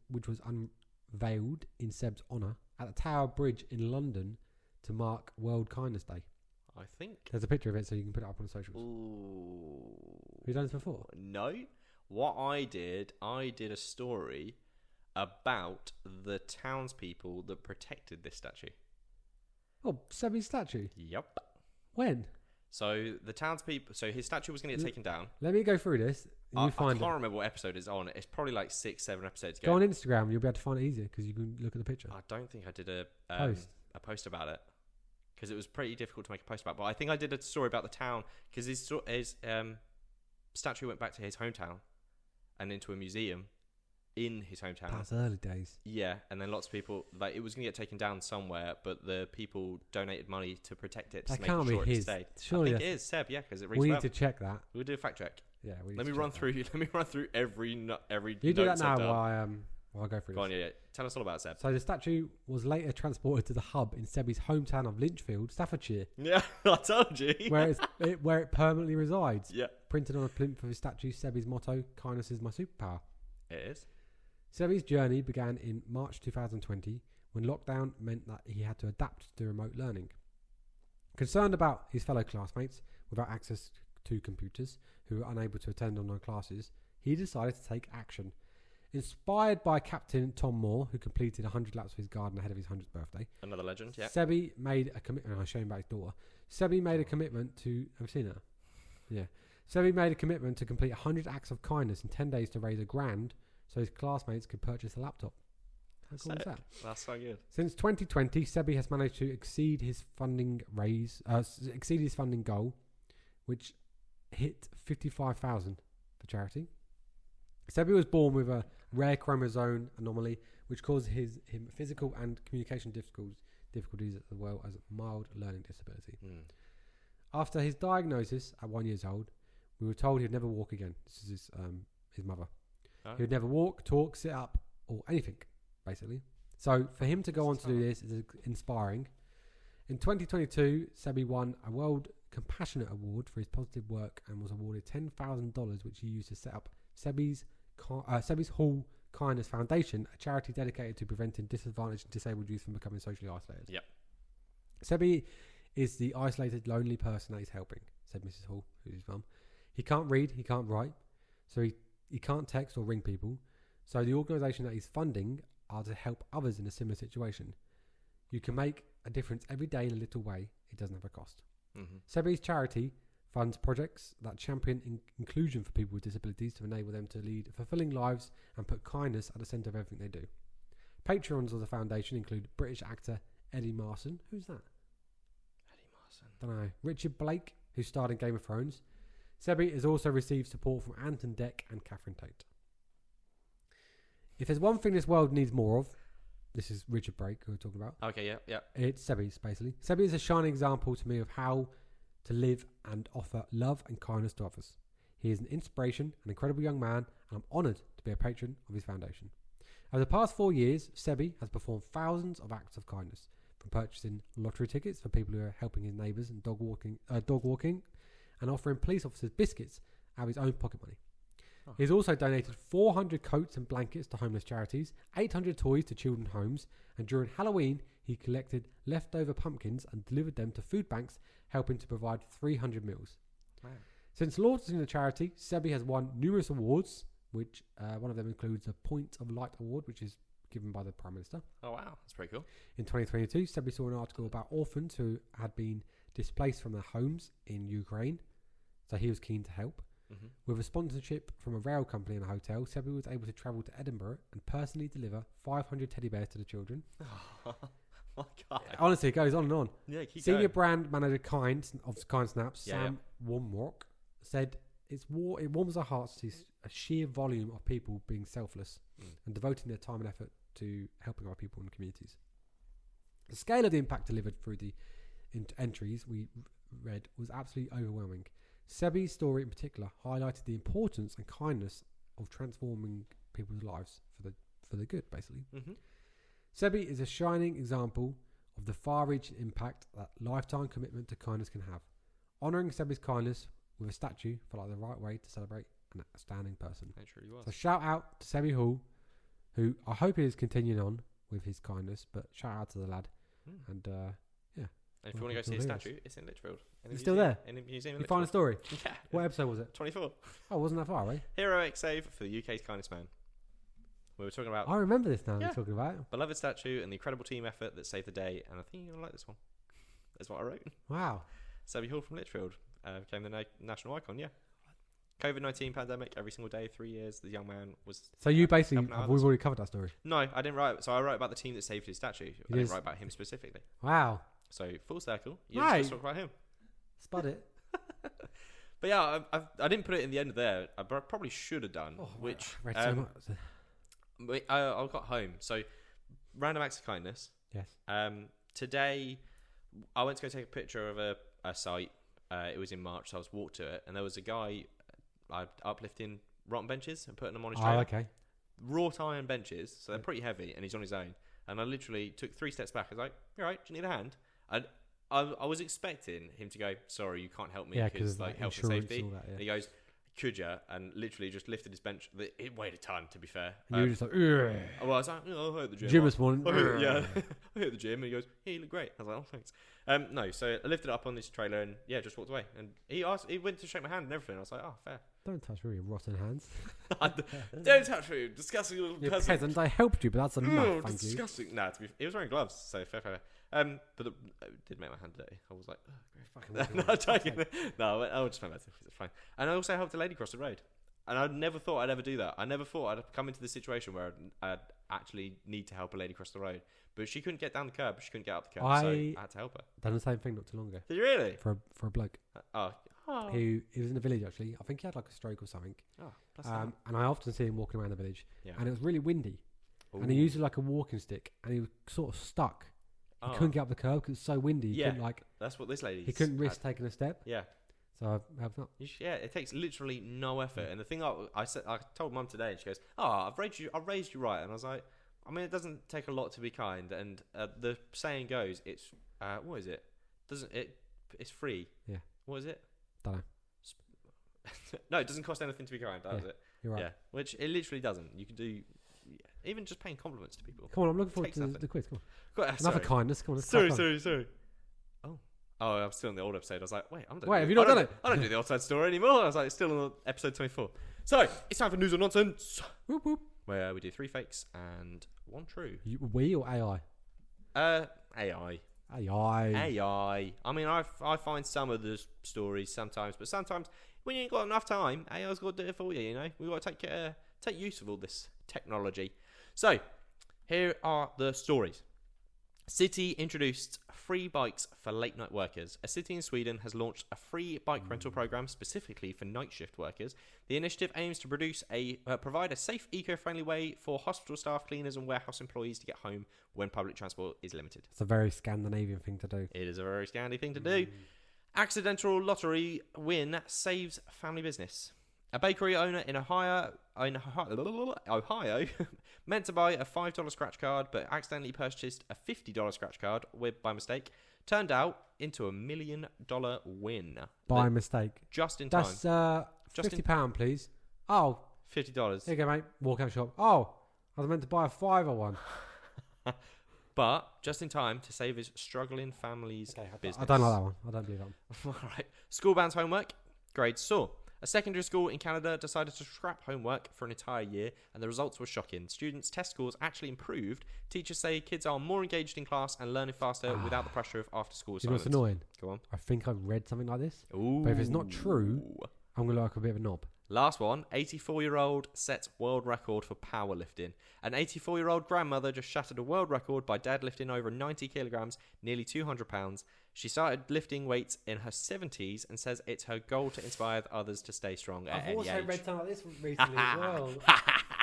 which was unveiled in Seb's honour at the Tower Bridge in London to mark World Kindness Day. I think. There's a picture of it, so you can put it up on the socials. Ooh. Have you done this before? No. What I did a story about the townspeople that protected this statue. Oh, Sebi's statue? Yep. When? So the townspeople. So his statue was going to get taken down. Let me go through this. I find can't it. remember what episode it's on. It's probably like 6-7 episodes ago. Go on Instagram. You'll be able to find it easier because you can look at the picture. I don't think I did a post about it because it was pretty difficult to make a post about. But I think I did a story about the town because his statue went back to his hometown and into a museum in his hometown. That's early days. Yeah, and then lots of people it was going to get taken down somewhere, but the people donated money to protect it. To That make can't sure be it his. stayed. Surely I think it is Seb. Yeah, because it rings we well. need to check that. We'll do a fact check. Yeah, Let me run through every. You do note that now Seb done. while I go through Go this. on, yeah. Tell us all about Seb. So the statue was later transported to the hub in Sebi's hometown of Lichfield, Staffordshire, Yeah, I told you. where it permanently resides. Yeah, Printed on a plinth of his statue, Sebi's motto, "Kindness is my superpower." it is. Sebi's journey began in March 2020 when lockdown meant that he had to adapt to remote learning. Concerned about his fellow classmates without access to computers who were unable to attend online classes, he decided to take action. Inspired by Captain Tom Moore, who completed 100 laps of his garden ahead of his 100th birthday, Another legend, yeah. Sebi made a commitment. I'll show you about his daughter. Sebi made a commitment to. Have you seen her? Yeah. Sebi made a commitment to complete 100 acts of kindness in 10 days to raise $1,000 so his classmates could purchase a laptop. How cool is that? That's so good. Since 2020, Sebi has managed to exceed his funding goal, which hit 55,000 for charity. Sebi was born with a rare chromosome anomaly, which caused him physical and communication difficulties as well as mild learning disability. After his diagnosis at 1 year old, we were told he'd never walk again. This is his mother. Oh. He would never walk, talk, sit up, or anything, basically. So for him to go on to do this is inspiring. In 2022, Sebi won a World Compassionate Award for his positive work and was awarded $10,000, which he used to set up Sebi's Hall Kindness Foundation, a charity dedicated to preventing disadvantaged and disabled youth from becoming socially isolated. Yep. Sebi is the isolated, lonely person that he's helping, said Mrs. Hall, who's his mum. He can't read, he can't write, so he can't text or ring people. So the organisation that he's funding are to help others in a similar situation. You can make a difference every day in a little way. It doesn't have a cost. Mm-hmm. Sebi's charity funds projects that champion inclusion for people with disabilities to enable them to lead fulfilling lives and put kindness at the centre of everything they do. Patrons of the foundation include British actor Eddie Marsan. Who's that? Eddie Marsan. Don't know. Richard Blake, who starred in Game of Thrones. Sebi has also received support from Anton Deck and Catherine Tate. If there's one thing this world needs more of, this is Richard Blake who we're talking about. Okay, yeah. It's Sebi's, basically. Sebi is a shining example to me of how to live and offer love and kindness to others. He is an inspiration, an incredible young man, and I'm honoured to be a patron of his foundation. Over the past 4 years, Sebi has performed thousands of acts of kindness, from purchasing lottery tickets for people who are helping his neighbours and dog walking, and offering police officers biscuits out of his own pocket money. Oh. He's also donated 400 coats and blankets to homeless charities, 800 toys to children's homes, and during Halloween, he collected leftover pumpkins and delivered them to food banks, helping to provide 300 meals. Wow. Since launching the charity, Sebi has won numerous awards, which one of them includes a Point of Light Award, which is given by the Prime Minister. Oh, wow. That's pretty cool. In 2022, Sebi saw an article about orphans who had been displaced from their homes in Ukraine, so he was keen to help. Mm-hmm. With a sponsorship from a rail company and a hotel, Sebi was able to travel to Edinburgh and personally deliver 500 teddy bears to the children. Oh, my God. Honestly, it goes on and on. Yeah, keep Senior going. brand manager of Kind Snaps, Sam Womrock, said, it warms our hearts to see a sheer volume of people being selfless and devoting their time and effort to helping our people and communities. The scale of the impact delivered through the entries we read was absolutely overwhelming. Sebi's story in particular highlighted the importance and kindness of transforming people's lives for the good, basically. Mm-hmm. Sebi is a shining example of the far-reaching impact that lifetime commitment to kindness can have. Honouring Sebi's kindness with a statue felt like the right way to celebrate an outstanding person. It truly was. So shout out to Sebi Hall, who I hope is continuing on with his kindness, but shout out to the lad. And And if you want to go see a statue, it's in Lichfield. It's still there? In the museum in you find a story? Yeah. What episode was it? 24. Oh, wasn't that far away? Heroic save for the UK's kindest man. We were talking about I remember this now. Yeah. We're talking about it. beloved statue and the incredible team effort that saved the day, and I think you're going to like this one. That's what I wrote. Wow. Sebi Hall from Lichfield became the national icon, yeah. COVID-19 pandemic, every single day, 3 years, the young man was... So you basically, helping out we've others. already covered that story. No, I didn't write... So I wrote about the team that saved his statue. I didn't write about him specifically. Wow. So, full circle. You Right. just talk about him. Spud it. But yeah, I didn't put it in the end of there. I probably should have done, which... I read so much. I got home. So, random acts of kindness. Yes. Today, I went to go take a picture of a site. It was in March, so I was walked to it, and there was a guy uplifting rotten benches and putting them on his trailer. Oh, okay. Wrought iron benches, so they're pretty heavy, and he's on his own. And I literally took 3 steps back. I was like, "You all right? Do you need a hand?" And I was expecting him to go, "Sorry, you can't help me because like health and safety." All that, yeah. And he goes, "Could you?" And literally just lifted his bench. It weighed a ton, to be fair. And you were just like, ugh. Well, I was like, "Oh, I hit the gym." Gym this morning. I hit the gym, and he goes, "Yeah, you look great." I was like, "Oh, thanks." No, so I lifted it up on this trailer, and yeah, just walked away. And he went to shake my hand and everything. I was like, "Oh, fair." Don't touch me with rotten hands. Don't touch me, disgusting little You peasant. peasant, I helped you, but that's enough, thank you. Disgusting. Nah, he was wearing gloves, so fair. But it did make my hand dirty. I was like, "Oh, great." Fucking No, I'm joking. No, I just found that it's fine. And I also helped a lady cross the road. And I never thought I'd ever do that. I never thought I'd come into the situation where I'd actually need to help a lady cross the road. But she couldn't get down the curb. She couldn't get up the curb. So I had to help her. Done the same thing not too long ago. Did you really? For a bloke. Oh. He was in the village, actually. I think he had like a stroke or something. Oh, bless him. And I often see him walking around the village. Yeah. And it was really windy. Ooh. And he used like a walking stick. And he was sort of stuck. He couldn't get up the curb because it was so windy. He couldn't, that's what this lady. He couldn't risk taking a step. Yeah. So I helped out. Yeah, it takes literally no effort. And the thing I told Mum today, and she goes, "Oh, I've raised you right." And I was like, "I mean, it doesn't take a lot to be kind." And the saying goes, "It's what is it? It's free." Yeah. What is it? Don't know. No, it doesn't cost anything to be kind, does it? You're right. Yeah, which it literally doesn't. You can do even just paying compliments to people. Come on, I'm looking forward Takes to nothing. the quiz. Come on. Got, Enough of kindness. Come on. let's Sorry. crack on. Oh, I'm still in the old episode. I was like, wait, have you not done it? I don't do the old side story anymore. I was like, still on episode 24. So it's time for news or nonsense, Whoop, whoop. where we do 3 fakes and 1 true. We or AI? AI. AI. I mean, I find some of the stories sometimes, but sometimes when you ain't got enough time, AI's got to do it for you. You know, we've got to take use of all this technology. So here are the stories. City introduced free bikes for late night workers. A city in Sweden has launched a free bike rental program specifically for night shift workers. The initiative aims to provide a safe, eco-friendly way for hospital staff, cleaners and warehouse employees to get home when public transport is limited. It's a very Scandinavian thing to do. It is a very Scandi thing to do. Accidental lottery win saves family business. A bakery owner in Ohio meant to buy a $5 scratch card, but accidentally purchased a $50 scratch card by mistake. Turned out into $1 million win. By mistake. Just in time. That's £50, please. Oh. $50. Here you go, mate. Walk out shop. Oh, I was meant to buy a $5 one. But just in time to save his struggling family's business. I don't like that one. I don't do that one. All right. School bans homework. Grades soar. A secondary school in Canada decided to scrap homework for an entire year, and the results were shocking. Students' test scores actually improved. Teachers say kids are more engaged in class and learning faster without the pressure of after-school assignments. You know what's annoying? Go on. I think I've read something like this. Ooh. But if it's not true, I'm going to look like a bit of a knob. Last one, 84-year-old sets world record for powerlifting. An 84-year-old grandmother just shattered a world record by deadlifting over 90 kilograms, nearly 200 pounds. She started lifting weights in her 70s and says it's her goal to inspire others to stay strong at any age. I've also read something like this recently as well.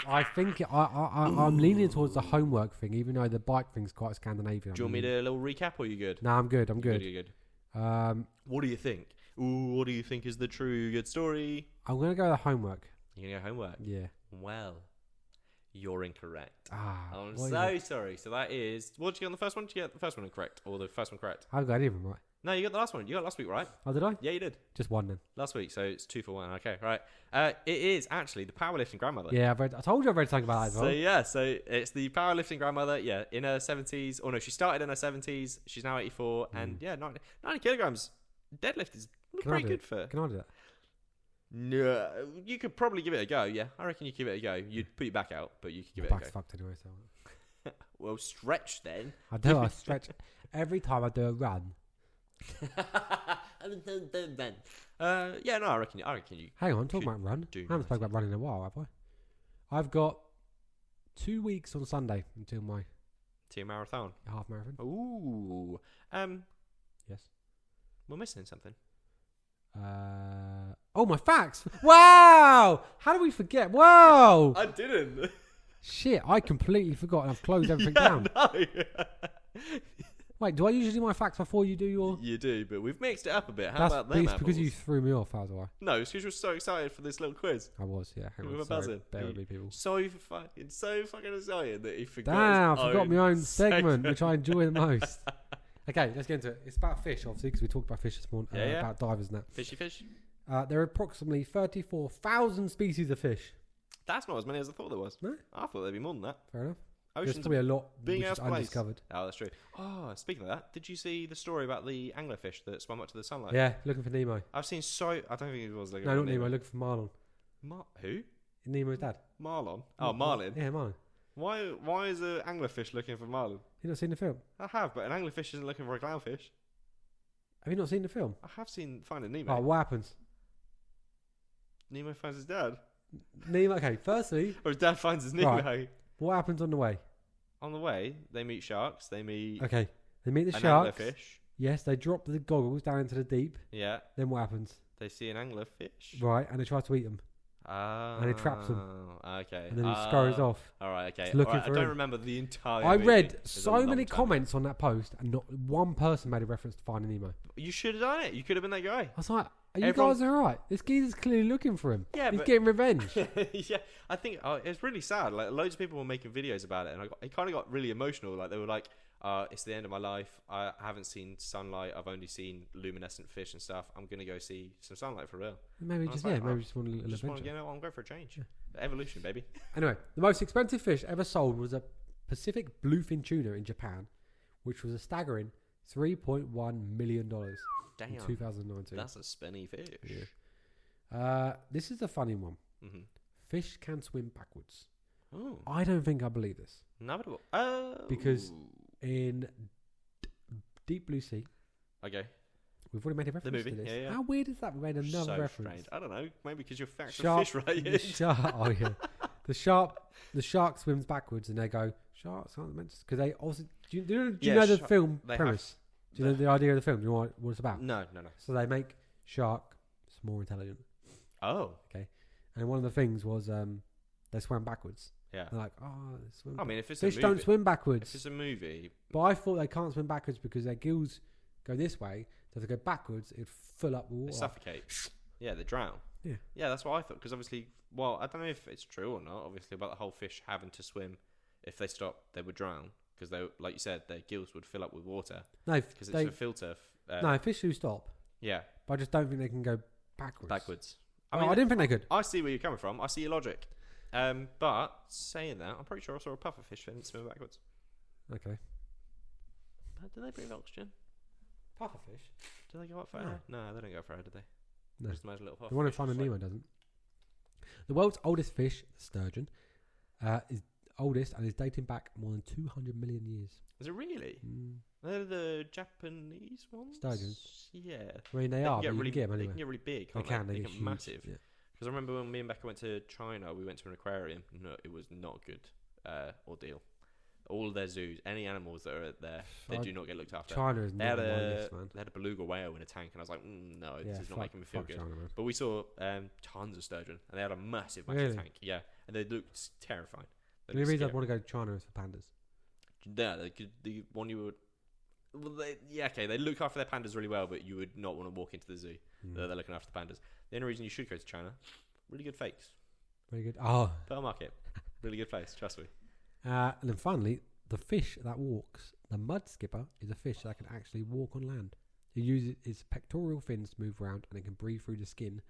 I think I'm leaning towards the homework thing, even though the bike thing's quite Scandinavian. Do you want me to do a little recap, or are you good? No, I'm good. You're good. What do you think? Ooh, what do you think is the true good story? I'm going to go with the homework. You're going to go homework? Yeah. Well, you're incorrect. I'm so sorry. So that is... What did you get on the first one? Did you get the first one incorrect? Or the first one correct? I haven't got any of them right. No, you got the last one. You got last week, right? Oh, did I? Yeah, you did. Just one then. Last week, so it's 2 for 1. Okay, right. It is actually the powerlifting grandmother. Yeah, I told you I've read something about that as well. So yeah, so it's the powerlifting grandmother, yeah, in her 70s. Or no, she started in her 70s. She's now 84. And yeah, 90 kilograms. Deadlift is pretty good for... Can I do that? No, you could probably give it a go, yeah. I reckon you give it a go. You'd put your back out, but you could give it a go. Back's fucked anyway, so... Well, stretch then. I stretch every time I do a run. Yeah, no, I reckon you. Hang on, talking about run. I haven't spoken about running in a while, have I? I've got 2 weeks on Sunday until my... Team marathon. Half marathon. Ooh. Yes. We're missing something. Oh, my facts. Wow. How did we forget? Whoa. I didn't. Shit, I completely forgot and I've closed everything down. No. Wait, do I usually do my facts before you do your... You do, but we've mixed it up a bit. How about them apples? Because you threw me off, that was why. No, it's because you were so excited for this little quiz. I was, yeah. Hang we on, were buzzing. Bear with me, people. So fucking excited that he forgot. Damn, I forgot my own segment, which I enjoy the most. Okay, let's get into it. It's about fish, obviously, because we talked about fish this morning. About divers and that. Fishy fish? There are approximately 34,000 species of fish. That's not as many as I thought there was. No? I thought there'd be more than that. Fair enough. Oceans There's probably a lot being which is undiscovered. Oh, that's true. Oh, speaking of that, did you see the story about the anglerfish that swam up to the sunlight? Yeah, looking for Nemo. I've seen I don't think it was looking No, for not Nemo, looking for Marlon. Who? Nemo's dad. Marlon? Oh, Marlin. Yeah, Marlon. Why is an anglerfish looking for Marlin? You not seen the film? I have, but an anglerfish isn't looking for a clownfish. Have you not seen the film? I have seen Finding Nemo. Oh, what happens? Nemo finds his dad. Nemo, okay, firstly... Or his dad finds his Nemo. Right. What happens on the way? On the way, they meet sharks. They meet... Okay, they meet the an sharks. Anglerfish. Yes, they drop the goggles down into the deep. Yeah. Then what happens? They see an anglerfish. Right, and they try to eat them. And he traps them. Okay. And then he scurries off. All right, okay. I don't remember the entire I movie. read so many comments on that post, and not one person made a reference to Finding Nemo. You should have done it. You could have been that guy. I was like, are you guys alright? This geezer's clearly looking for him. Yeah, he's getting revenge. Yeah, I think it's really sad. Like, loads of people were making videos about it, and it kind of got really emotional. Like, they were like, it's the end of my life. I haven't seen sunlight. I've only seen luminescent fish and stuff. I'm going to go see some sunlight for real. Maybe just want a little adventure. I'm going for a change. Yeah. Evolution, baby. Anyway, the most expensive fish ever sold was a Pacific bluefin tuna in Japan, which was a staggering $3.1 million in 2019. That's a spenny fish. Yeah. This is a funny one. Mm-hmm. Fish can swim backwards. Oh. I don't think I believe this. Never. Because in Deep Blue Sea... Okay. We've already made a reference to this. Yeah, yeah. How weird is that? We made another reference. Strange. I don't know. Maybe because you're factual fish related. Oh yeah. The shark swims backwards, and they go, sharks aren't meant to, because they also. Do you know the film premise? Do you know the idea of the film? Do you know what it's about? No. So they make sharks more intelligent. Oh. Okay. And one of the things was they swam backwards. Yeah. They're like, they swim. I mean, if it's fish a movie, don't swim backwards. If it's a movie. But I thought they can't swim backwards because their gills go this way. So if they go backwards, it'd fill up with water. They suffocate. Yeah, they drown. Yeah. Yeah, that's what I thought. Because obviously, well, I don't know if it's true or not. Obviously, about the whole fish having to swim. If they stop, they would drown because they, like you said, their gills would fill up with water. No, because it's a filter. No, fish do stop. Yeah, but I just don't think they can go backwards. I mean, I didn't think they could. I see where you're coming from. I see your logic. But saying that, I'm pretty sure I saw a pufferfish swim backwards. Okay. But do they breathe oxygen? Pufferfish? Do they go up for air? No, they don't go up for air, do they? No. Just imagine a little pufferfish. The one in Finding Nemo doesn't. The world's oldest fish, the sturgeon, is oldest and is dating back more than 200 million years. Is it really? They're the Japanese ones? Sturgeons? Yeah. I mean, they are, but you can get them anyway. They can get really big, They can't they? They get huge. massive. Yeah. Because I remember when me and Becca went to China, we went to an aquarium. No, it was not a good ordeal. All of their zoos, any animals that are there, they do not get looked after. China is not on my list, man. They had a beluga whale in a tank, and I was like, no, this is not making me feel good. China, but we saw tons of sturgeon, and they had a massive tank. Yeah, and they looked terrifying. The only reason I'd want to go to China is for pandas. Yeah, the one you would. Well, they look after their pandas really well, but you would not want to walk into the zoo. They're looking after the pandas. The only reason you should go to China, really good fakes. Very good. Oh. Pearl Market, really good place, trust me. And then finally, the fish that walks. The mud skipper is a fish that can actually walk on land. It uses its pectoral fins to move around, and it can breathe through the skin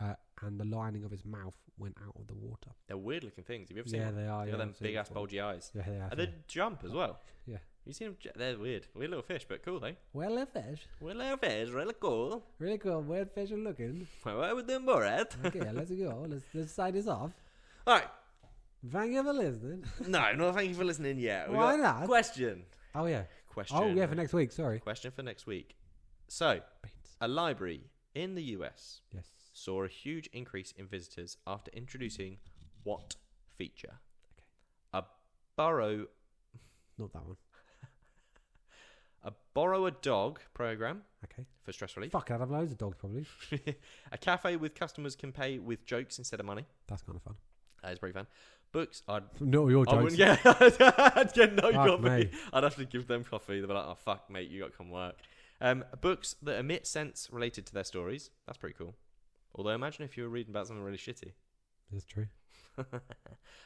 and the lining of its mouth when out of the water. They're weird looking things. Have you ever seen them? They are. They got them big ass bulgy eyes. Yeah, they are. And they jump as well. Yeah. You seen them? They're weird. Weird little fish, but cool, though. Well, a fish. Weird little fish, really cool. Really cool. Weird fish are looking. Well, what are we doing more at? Okay, let's go. Let's sign this off. All right. Thank you for listening. No, not thank you for listening yet. Why not? Question. Oh, yeah. Question. Oh, yeah, for next week. Sorry. Question for next week. So, a library in the US saw a huge increase in visitors after introducing what feature? Okay. A borrow... Not that one. A borrow a dog program. Okay. For stress relief. Fuck, I'd have loads of dogs probably. A cafe with customers can pay with jokes instead of money. That's kind of fun. That is pretty fun. Books, No, your jokes. Yeah, I'd get no Fuck coffee. me. I'd have to give them coffee. They'd be like, oh, fuck, mate, you got to come work. Books that emit scents related to their stories. That's pretty cool. Although imagine if you were reading about something really shitty. That's true.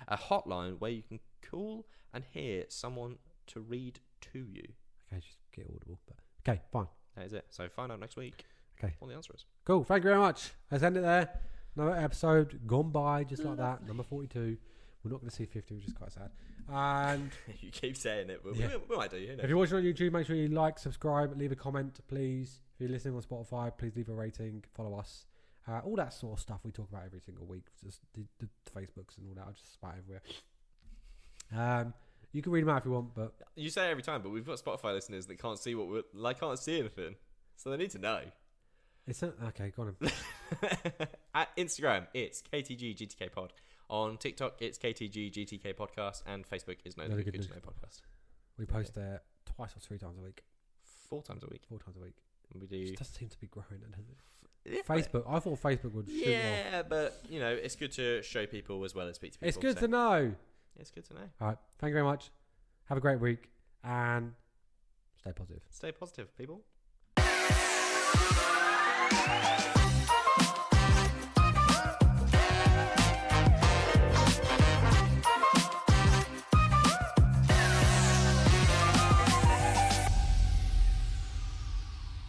A hotline where you can call and hear someone to read to you. Okay, just get audible. But okay, fine. That is it. So find out next week. Okay. What the answer is. Cool. Thank you very much. Let's end it there. Another episode gone by just like that. Number 42. We're not going to see 50, which is quite sad. And you keep saying it, but yeah. we might do. You know. If you're watching on YouTube, make sure you like, subscribe, leave a comment, please. If you're listening on Spotify, please leave a rating, follow us. All that sort of stuff we talk about every single week. Just the Facebooks and all that. I just spout everywhere. You can read them out if you want, but you say it every time. But we've got Spotify listeners that can't see can't see anything, so they need to know. It's okay. Go on. At Instagram, it's KTGGTKpod. On TikTok, it's KTGGTK podcast, and Facebook is No Good to Know podcast. We post there twice or 3 times a week. 4 times a week. 4 times a week. We do. It doesn't seem to be growing, does it? Yeah. Facebook. I thought Facebook would. Yeah, but you know, it's good to show people as well as speak to people. It's good to know. It's good to know. All right. Thank you very much. Have a great week and stay positive. Stay positive, people.